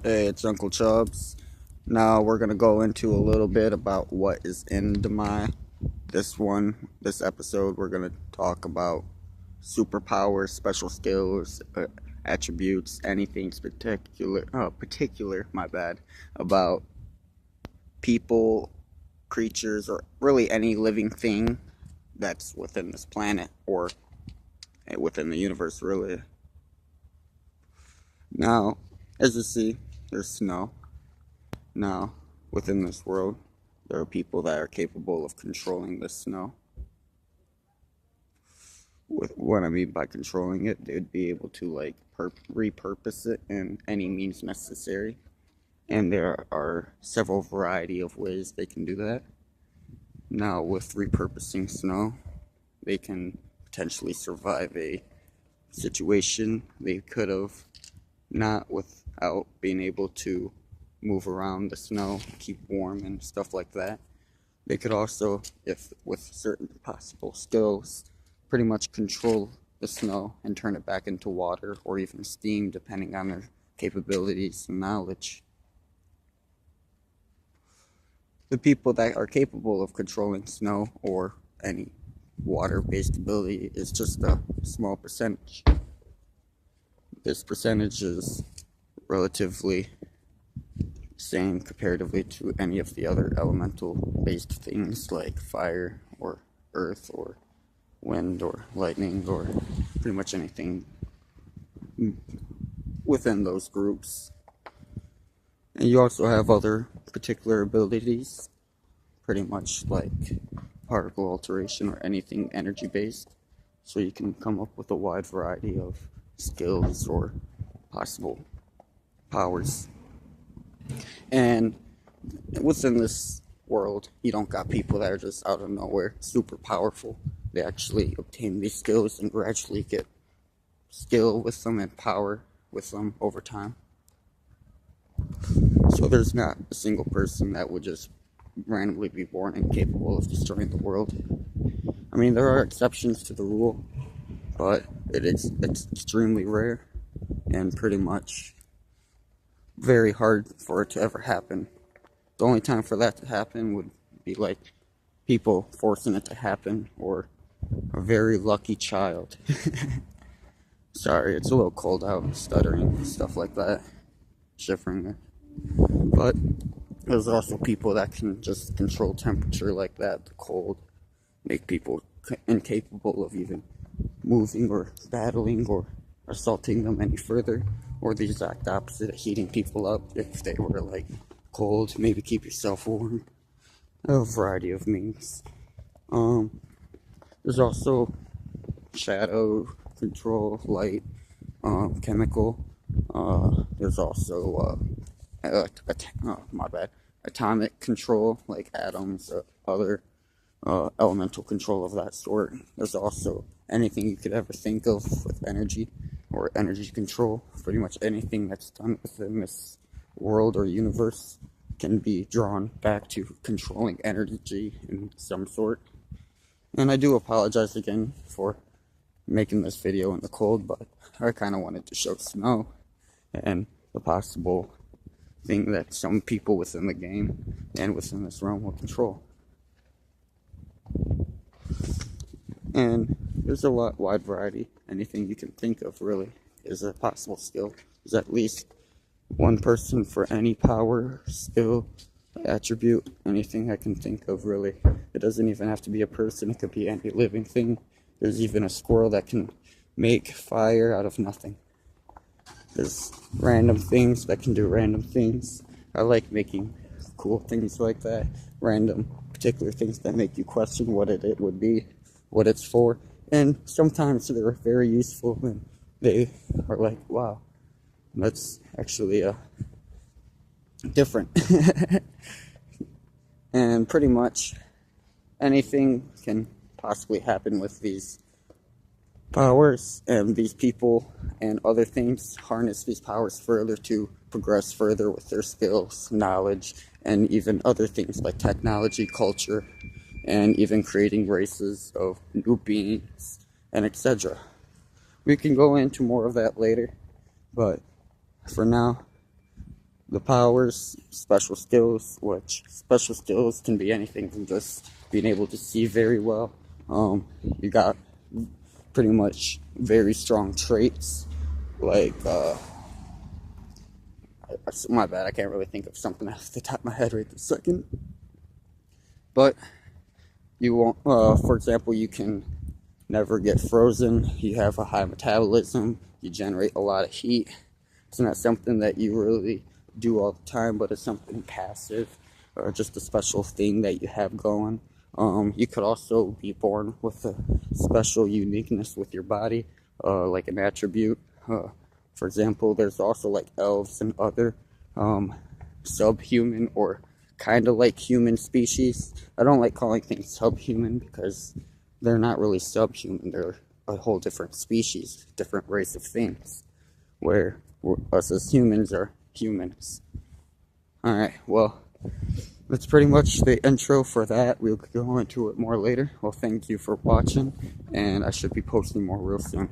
Hey, it's Uncle Chubbs. Now we're gonna go into a little bit about what is in Demai. This episode, we're gonna talk about superpowers, special skills, attributes, anything particular, my bad, about people, creatures, or really any living thing that's within this planet or within the universe, really. Now, as you see, there's snow. Now, within this world, there are people that are capable of controlling the snow. With what I mean by controlling it, they'd be able to repurpose it in any means necessary. And there are several variety of ways they can do that. Now, with repurposing snow, they can potentially survive a situation they could have not without being able to move around the snow, keep warm and stuff like that. They could also, if with certain possible skills, pretty much control the snow and turn it back into water or even steam, depending on their capabilities and knowledge. The people that are capable of controlling snow or any water-based ability is just a small percentage. This percentage is relatively same comparatively to any of the other elemental-based things like fire or earth or wind or lightning or pretty much anything within those groups. And you also have other particular abilities, pretty much like particle alteration or anything energy-based. So you can come up with a wide variety of skills or possible powers. And within this world, you don't got people that are just out of nowhere super powerful. They actually obtain these skills and gradually get skill with them and power with them over time. So there's not a single person that would just randomly be born and capable of destroying the world. I mean, there are exceptions to the rule, but it's extremely rare and pretty much very hard for it to ever happen. The only time for that to happen would be like people forcing it to happen or a very lucky child. Sorry, it's a little cold out, stuttering, stuff like that, shivering. But there's also people that can just control temperature like that, the cold, make people incapable of even moving or battling or assaulting them any further, or the exact opposite, heating people up if they were like cold, maybe keep yourself warm, a variety of means. There's also shadow control, light, chemical. There's also atomic control, like atoms, other elemental control of that sort. There's also anything you could ever think of with energy or energy control. Pretty much anything that's done within this world or universe can be drawn back to controlling energy in some sort. And I do apologize again for making this video in the cold, but I kind of wanted to show snow and the possible thing that some people within the game and within this realm will control. And there's a wide variety. Anything you can think of really is a possible skill. There's at least one person for any power, skill, attribute, anything I can think of really. It doesn't even have to be a person, it could be any living thing. There's even a squirrel that can make fire out of nothing. There's random things that can do random things. I like making cool things like that. Random particular things that make you question what it would be, what it's for. And sometimes they're very useful and they are like, wow, that's actually different. And pretty much anything can possibly happen with these powers, and these people and other things harness these powers further to progress further with their skills, knowledge, and even other things like technology, culture, and even creating races of new beings, and etc. We can go into more of that later, but for now, the powers, special skills, which special skills can be anything from just being able to see very well. You got pretty much very strong traits, like, my bad, I can't really think of something off the top of my head right this second. But you won't, for example, you can never get frozen, you have a high metabolism, you generate a lot of heat. It's not something that you really do all the time, but it's something passive, or just a special thing that you have going. You could also be born with a special uniqueness with your body, like an attribute. For example, there's also like elves and other subhuman or kind of like human species. I don't like calling things subhuman because they're not really subhuman. They're a whole different species, different race of things, where us as humans are humans. Alright, well, that's pretty much the intro for that. We'll go into it more later. Well, thank you for watching, and I should be posting more real soon.